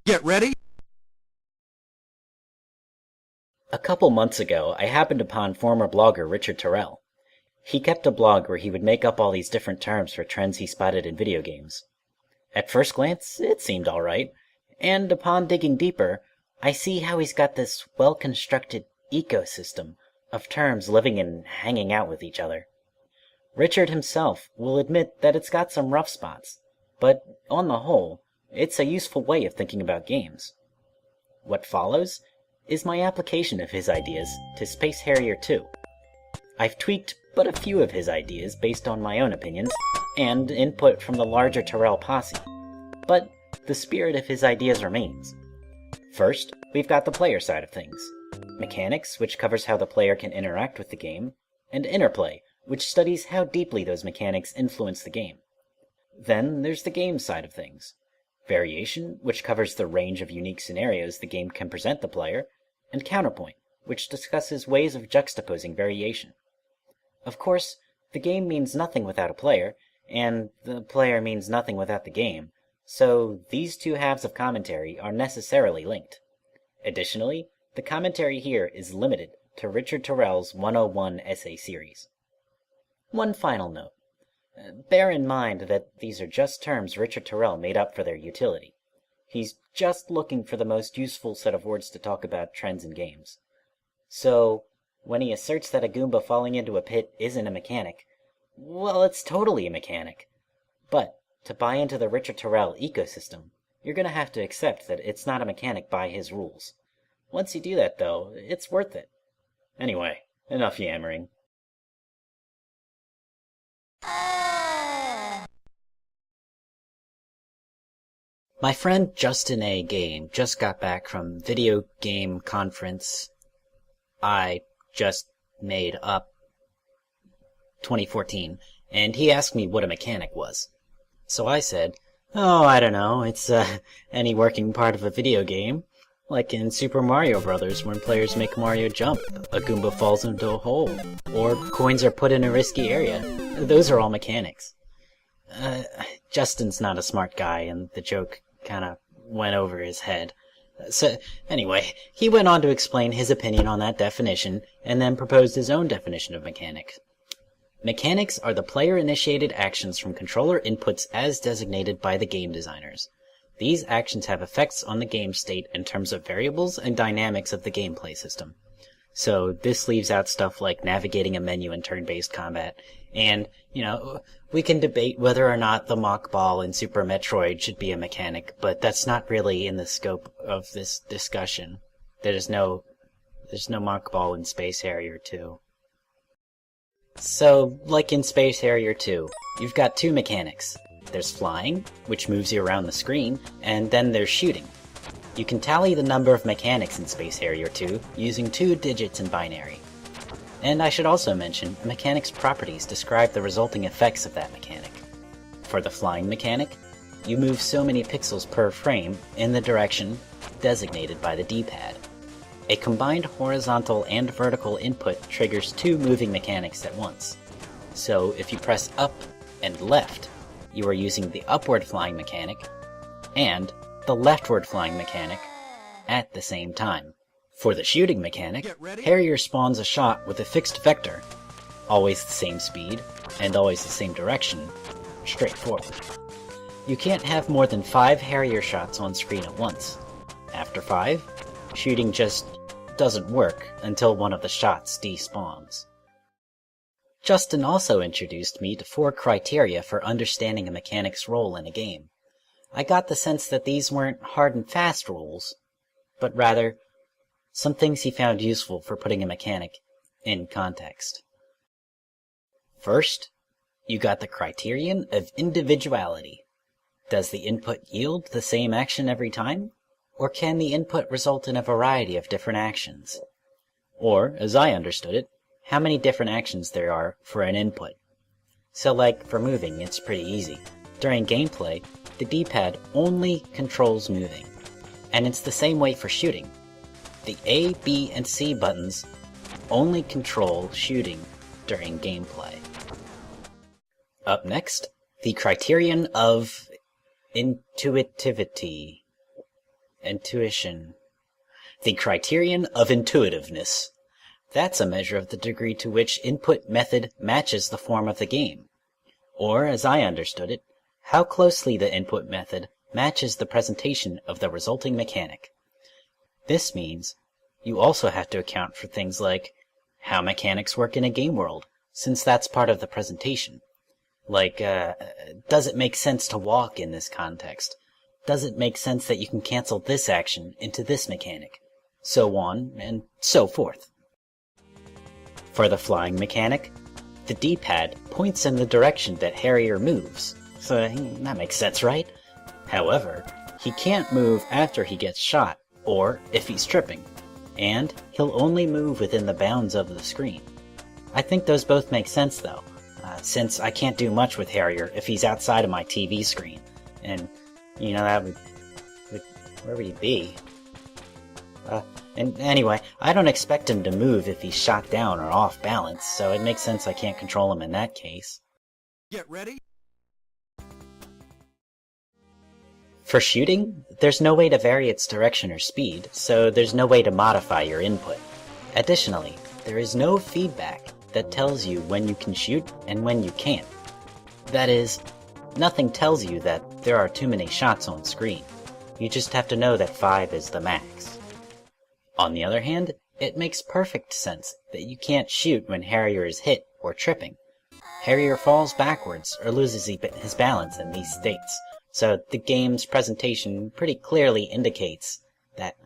Get ready. A couple months ago, I happened upon former blogger Richard Terrell. He kept a blog where he would make up all these different terms for trends he spotted in video games. At first glance, it seemed alright, and upon digging deeper, I see how he's got this well-constructed ecosystem of terms living and hanging out with each other. Richard himself will admit that it's got some rough spots, but on the whole, it's a useful way of thinking about games. What follows is my application of his ideas to Space Harrier 2. I've tweaked but a few of his ideas based on my own opinions and input from the larger Terrell posse, but the spirit of his ideas remains. First, we've got the player side of things. Mechanics, which covers how the player can interact with the game, and Interplay, which studies how deeply those mechanics influence the game. Then there's the game side of things. Variation, which covers the range of unique scenarios the game can present the player, and Counterpoint, which discusses ways of juxtaposing variation. Of course, the game means nothing without a player, and the player means nothing without the game, so these two halves of commentary are necessarily linked. Additionally, the commentary here is limited to Richard Terrell's 101 essay series. One final note. Bear in mind that these are just terms Richard Terrell made up for their utility. He's just looking for the most useful set of words to talk about trends in games. So, when he asserts that a Goomba falling into a pit isn't a mechanic, well, it's totally a mechanic. But, to buy into the Richard Terrell ecosystem, you're gonna have to accept that it's not a mechanic by his rules. Once you do that, though, it's worth it. Anyway, enough yammering. My friend Justin A. Game just got back from video game conference I just made up 2014, and he asked me what a mechanic was. So I said, oh, I don't know, it's any working part of a video game. Like in Super Mario Bros. When players make Mario jump, a Goomba falls into a hole, or coins are put in a risky area. Those are all mechanics. Justin's not a smart guy, and the joke kinda went over his head. So, anyway, he went on to explain his opinion on that definition, and then proposed his own definition of mechanics. Mechanics are the player-initiated actions from controller inputs as designated by the game designers. These actions have effects on the game state in terms of variables and dynamics of the gameplay system. So this leaves out stuff like navigating a menu in turn-based combat, and, we can debate whether or not the mock ball in Super Metroid should be a mechanic, but that's not really in the scope of this discussion. There's no mock ball in Space Harrier 2. So, like in Space Harrier 2, you've got two mechanics. There's flying, which moves you around the screen, and then there's shooting. You can tally the number of mechanics in Space Harrier 2 using 2 digits in binary. And I should also mention, a mechanic's properties describe the resulting effects of that mechanic. For the flying mechanic, you move so many pixels per frame in the direction designated by the D-pad. A combined horizontal and vertical input triggers 2 moving mechanics at once. So if you press up and left, you are using the upward flying mechanic and the leftward flying mechanic at the same time. For the shooting mechanic, Harrier spawns a shot with a fixed vector, always the same speed, and always the same direction, straightforward. You can't have more than 5 Harrier shots on screen at once. After 5, shooting just doesn't work until one of the shots despawns. Justin also introduced me to 4 criteria for understanding a mechanic's role in a game. I got the sense that these weren't hard and fast rules, but rather some things he found useful for putting a mechanic in context. First, you got the criterion of individuality. Does the input yield the same action every time? Or can the input result in a variety of different actions? Or, as I understood it, how many different actions there are for an input. So like for moving, it's pretty easy. During gameplay, the D-pad only controls moving. And it's the same way for shooting. The A, B, and C buttons only control shooting during gameplay. Up next, the criterion of intuitivity. Intuition. The criterion of intuitiveness. That's a measure of the degree to which input method matches the form of the game. Or, as I understood it, how closely the input method matches the presentation of the resulting mechanic. This means you also have to account for things like how mechanics work in a game world, since that's part of the presentation. Like, does it make sense to walk in this context? Does it make sense that you can cancel this action into this mechanic? So on, and so forth. For the flying mechanic, the D-pad points in the direction that Harrier moves, so that makes sense, right? However, he can't move after he gets shot, or if he's tripping, and he'll only move within the bounds of the screen. I think those both make sense though, since I can't do much with Harrier if he's outside of my TV screen, and, that would where would he be? And anyway, I don't expect him to move if he's shot down or off balance, so it makes sense I can't control him in that case. Get ready. For shooting, there's no way to vary its direction or speed, so there's no way to modify your input. Additionally, there is no feedback that tells you when you can shoot and when you can't. That is, nothing tells you that there are too many shots on screen. You just have to know that 5 is the max. On the other hand, it makes perfect sense that you can't shoot when Harrier is hit or tripping. Harrier falls backwards or loses his balance in these states, so the game's presentation pretty clearly indicates that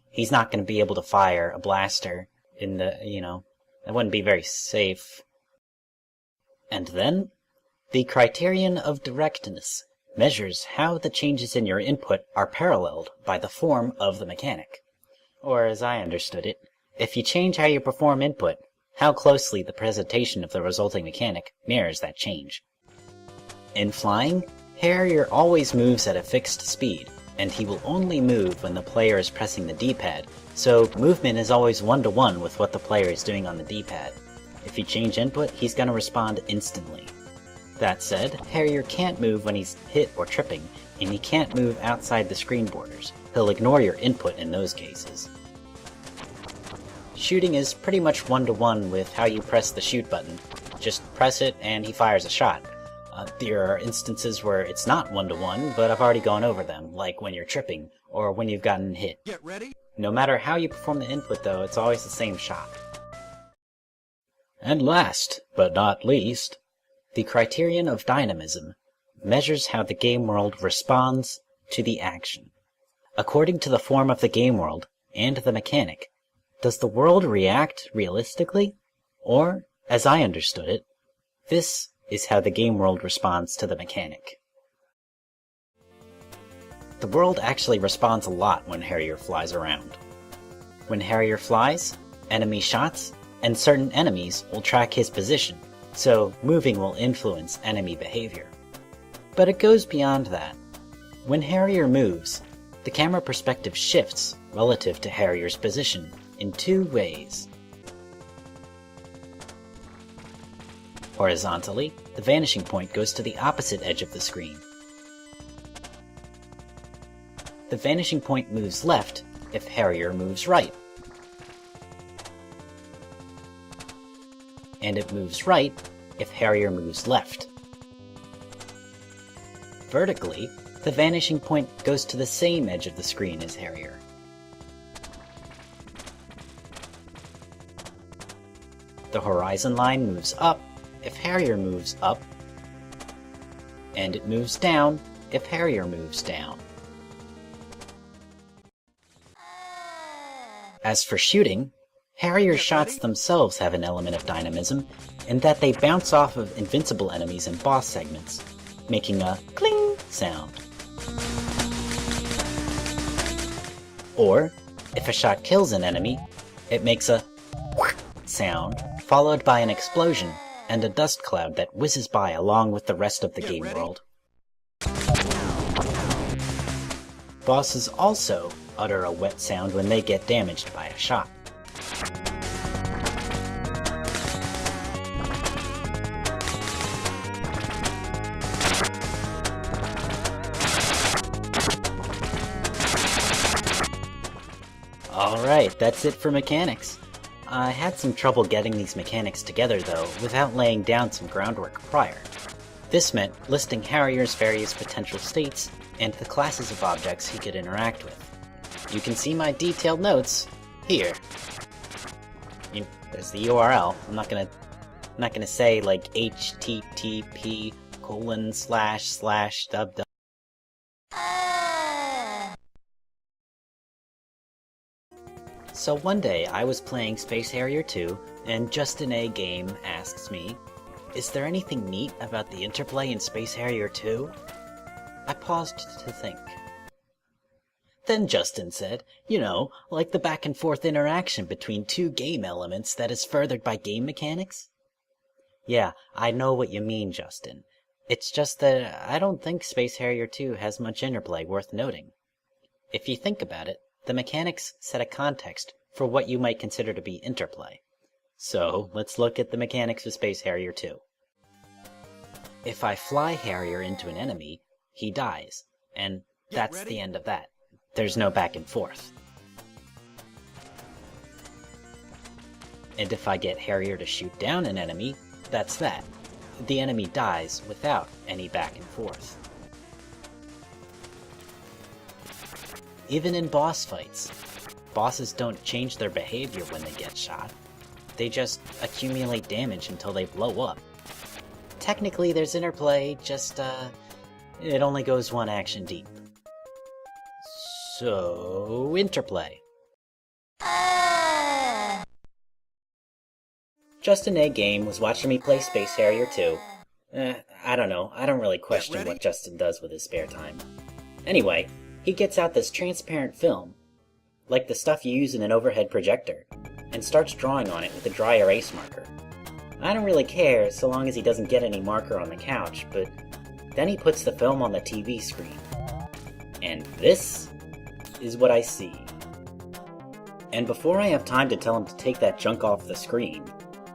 he's not going to be able to fire a blaster in the, that wouldn't be very safe. And then, the criterion of directness measures how the changes in your input are paralleled by the form of the mechanic. Or, as I understood it, if you change how you perform input, how closely the presentation of the resulting mechanic mirrors that change. In flying, Harrier always moves at a fixed speed, and he will only move when the player is pressing the D-pad, so movement is always one-to-one with what the player is doing on the D-pad. If you change input, he's going to respond instantly. That said, Harrier can't move when he's hit or tripping, and he can't move outside the screen borders. He'll ignore your input in those cases. Shooting is pretty much one-to-one with how you press the shoot button. Just press it and he fires a shot. There are instances where it's not one-to-one, but I've already gone over them, like when you're tripping, or when you've gotten hit. Get ready. No matter how you perform the input though, it's always the same shot. And last, but not least, the criterion of dynamism measures how the game world responds to the action. According to the form of the game world and the mechanic, does the world react realistically? Or, as I understood it, this is how the game world responds to the mechanic. The world actually responds a lot when Harrier flies around. When Harrier flies, enemy shots and certain enemies will track his position, so moving will influence enemy behavior. But it goes beyond that. When Harrier moves, the camera perspective shifts relative to Harrier's position in 2 ways. Horizontally, the vanishing point goes to the opposite edge of the screen. The vanishing point moves left if Harrier moves right, and it moves right if Harrier moves left. Vertically, the vanishing point goes to the same edge of the screen as Harrier. The horizon line moves up if Harrier moves up, and it moves down if Harrier moves down. As for shooting, Harrier shots themselves have an element of dynamism in that they bounce off of invincible enemies and boss segments, making a cling sound. Or, if a shot kills an enemy, it makes a sound, followed by an explosion and a dust cloud that whizzes by along with the rest of the game world. Bosses also utter a wet sound when they get damaged by a shot. Alright, that's it for mechanics. I had some trouble getting these mechanics together though, without laying down some groundwork prior. This meant listing Harrier's various potential states and the classes of objects he could interact with. You can see my detailed notes here. There's the URL. I'm not gonna say like http://dub. So one day I was playing Space Harrier 2, and Justin A. Game asks me, "Is there anything neat about the interplay in Space Harrier 2? I paused to think. Then Justin said, like the back and forth interaction between two game elements that is furthered by game mechanics? Yeah, I know what you mean, Justin. It's just that I don't think Space Harrier 2 has much interplay worth noting. If you think about it, the mechanics set a context for what you might consider to be interplay. So, let's look at the mechanics of Space Harrier 2. If I fly Harrier into an enemy, he dies, and that's the end of that. There's no back and forth. And if I get Harrier to shoot down an enemy, that's that. The enemy dies without any back and forth. Even in boss fights, bosses don't change their behavior when they get shot. They just accumulate damage until they blow up. Technically there's interplay, just it only goes one action deep. So, interplay. Justin A. Game was watching me play Space Harrier 2. I don't know, I don't really question what Justin does with his spare time. Anyway, he gets out this transparent film, like the stuff you use in an overhead projector, and starts drawing on it with a dry erase marker. I don't really care so long as he doesn't get any marker on the couch, but then he puts the film on the TV screen. And this is what I see. And before I have time to tell him to take that junk off the screen,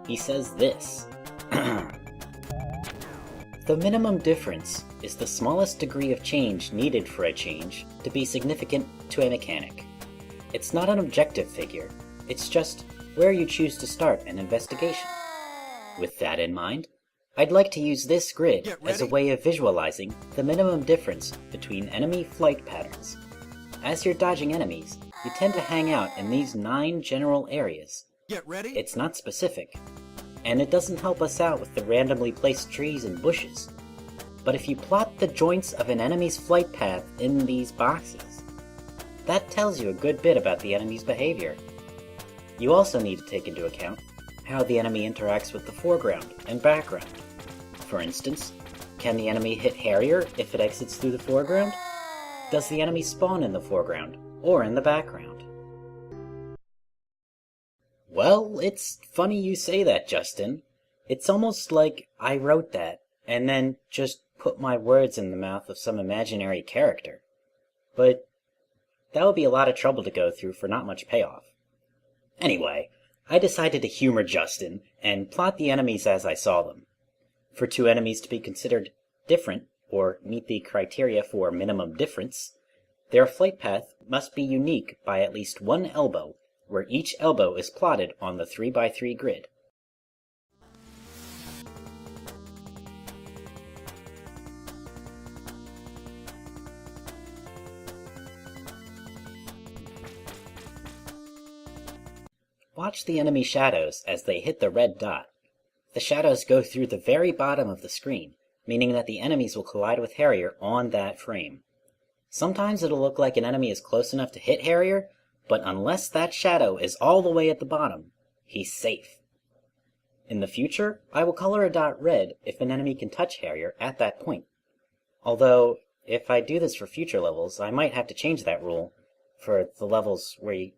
he says this. The minimum difference is the smallest degree of change needed for a change to be significant to a mechanic. It's not an objective figure, it's just where you choose to start an investigation. With that in mind, I'd like to use this grid as a way of visualizing the minimum difference between enemy flight patterns. As you're dodging enemies, you tend to hang out in these 9 general areas. It's not specific, and it doesn't help us out with the randomly placed trees and bushes. But if you plot the joints of an enemy's flight path in these boxes, that tells you a good bit about the enemy's behavior. You also need to take into account how the enemy interacts with the foreground and background. For instance, can the enemy hit Harrier if it exits through the foreground? Does the enemy spawn in the foreground or in the background? Well, it's funny you say that, Justin. It's almost like I wrote that and then just put my words in the mouth of some imaginary character. But that would be a lot of trouble to go through for not much payoff. Anyway, I decided to humor Justin and plot the enemies as I saw them. For 2 enemies to be considered different, or meet the criteria for minimum difference, their flight path must be unique by at least 1 elbow, where each elbow is plotted on the 3x3 grid. Watch the enemy shadows as they hit the red dot. The shadows go through the very bottom of the screen, meaning that the enemies will collide with Harrier on that frame. Sometimes it'll look like an enemy is close enough to hit Harrier, but unless that shadow is all the way at the bottom, he's safe. In the future, I will color a dot red if an enemy can touch Harrier at that point. Although, if I do this for future levels, I might have to change that rule for the levels where you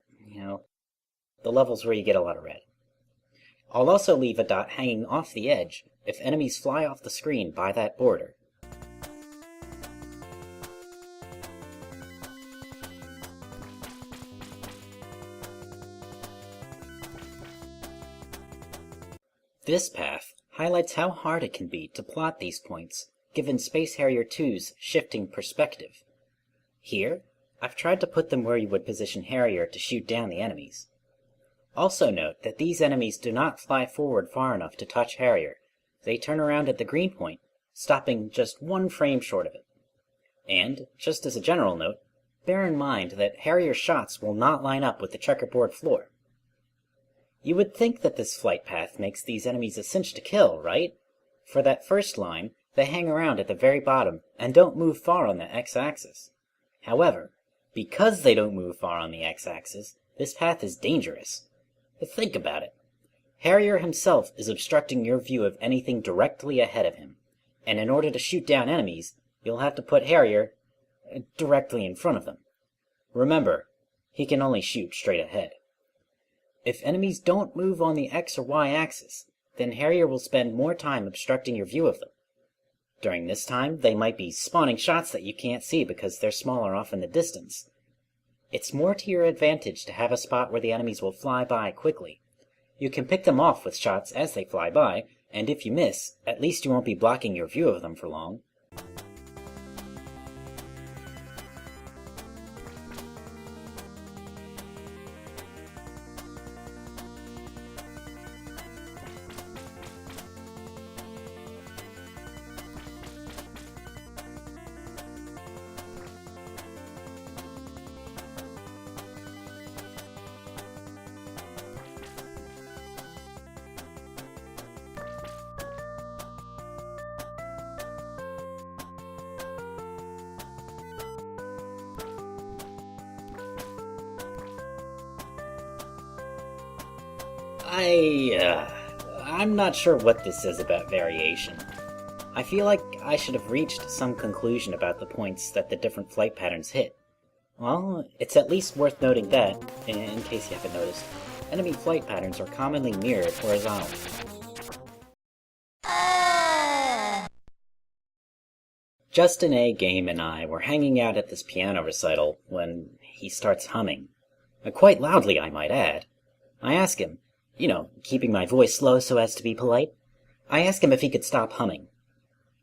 get a lot of red. I'll also leave a dot hanging off the edge if enemies fly off the screen by that border. This path highlights how hard it can be to plot these points given Space Harrier 2's shifting perspective. Here, I've tried to put them where you would position Harrier to shoot down the enemies. Also note that these enemies do not fly forward far enough to touch Harrier. They turn around at the green point, stopping just 1 frame short of it. And, just as a general note, bear in mind that Harrier's shots will not line up with the checkerboard floor. You would think that this flight path makes these enemies a cinch to kill, right? For that first line, they hang around at the very bottom and don't move far on the x-axis. However, because they don't move far on the x-axis, this path is dangerous. But think about it. Harrier himself is obstructing your view of anything directly ahead of him, and in order to shoot down enemies, you'll have to put Harrier directly in front of them. Remember, he can only shoot straight ahead. If enemies don't move on the x or y axis, then Harrier will spend more time obstructing your view of them. During this time, they might be spawning shots that you can't see because they're smaller off in the distance. It's more to your advantage to have a spot where the enemies will fly by quickly. You can pick them off with shots as they fly by, and if you miss, at least you won't be blocking your view of them for long. I'm not sure what this says about variation. I feel like I should have reached some conclusion about the points that the different flight patterns hit. Well, it's at least worth noting that, in case you haven't noticed, enemy flight patterns are commonly mirrored horizontally. Justin A. Game and I were hanging out at this piano recital when he starts humming. Quite loudly, I might add. I ask him, keeping my voice low so as to be polite, I ask him if he could stop humming.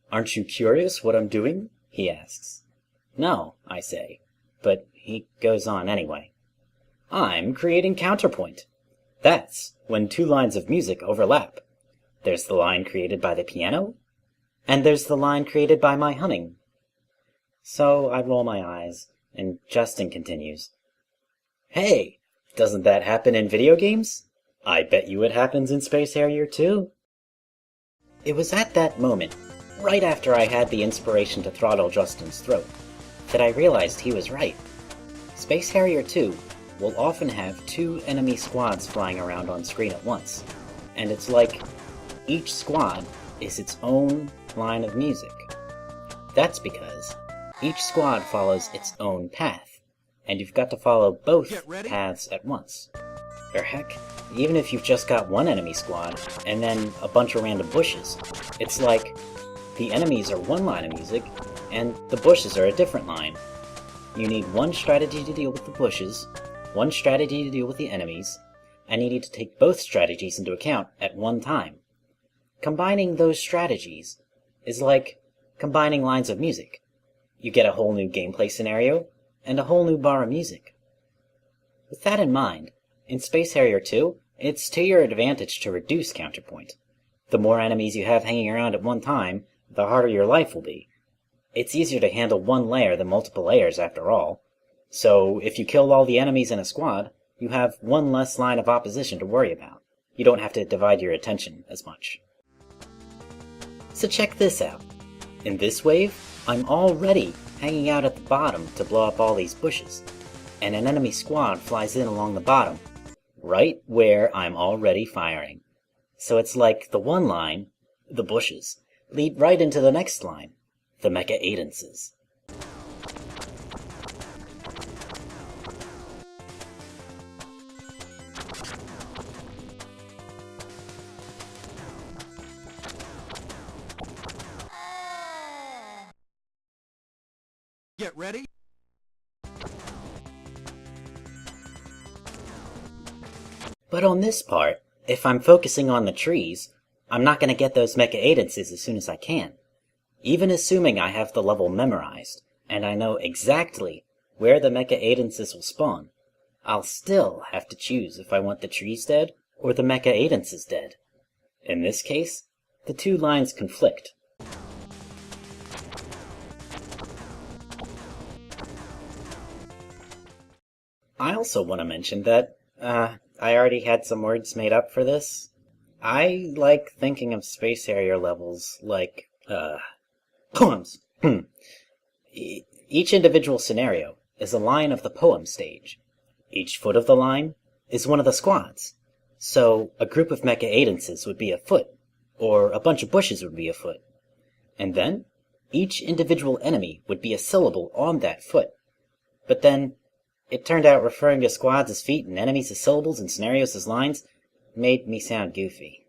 "Aren't you curious what I'm doing?" he asks. "No," I say, but he goes on anyway. "I'm creating counterpoint. That's when 2 lines of music overlap. There's the line created by the piano, and there's the line created by my humming." So I roll my eyes, and Justin continues, "Hey, doesn't that happen in video games? I bet you it happens in Space Harrier too." It was at that moment, right after I had the inspiration to throttle Justin's throat, that I realized he was right. Space Harrier 2 will often have 2 enemy squads flying around on screen at once, and it's like each squad is its own line of music. That's because each squad follows its own path, and you've got to follow both paths at once. Or heck, even if you've just got one enemy squad, and then a bunch of random bushes, it's like the enemies are one line of music, and the bushes are a different line. You need one strategy to deal with the bushes, one strategy to deal with the enemies, and you need to take both strategies into account at one time. Combining those strategies is like combining lines of music. You get a whole new gameplay scenario, and a whole new bar of music. With that in mind, in Space Harrier 2, it's to your advantage to reduce counterpoint. The more enemies you have hanging around at one time, the harder your life will be. It's easier to handle one layer than multiple layers after all. So if you kill all the enemies in a squad, you have one less line of opposition to worry about. You don't have to divide your attention as much. So check this out. In this wave, I'm already hanging out at the bottom to blow up all these bushes, and an enemy squad flies in along the bottom, right where I'm already firing. So it's like the one line, the bushes, lead right into the next line, the mecha adences. Get ready. But on this part, if I'm focusing on the trees, I'm not going to get those mecha adences as soon as I can. Even assuming I have the level memorized, and I know exactly where the mecha agencies will spawn, I'll still have to choose if I want the trees dead or the mecha agencies dead. In this case, the two lines conflict. I also want to mention that, I already had some words made up for this. I like thinking of Space Harrier levels like, poems. Each individual scenario is a line of the poem stage. Each foot of the line is one of the squads. So a group of mecha agencies would be a foot, or a bunch of bushes would be a foot. And then, each individual enemy would be a syllable on that foot. But then, it turned out referring to squads as feet and enemies as syllables and scenarios as lines made me sound goofy.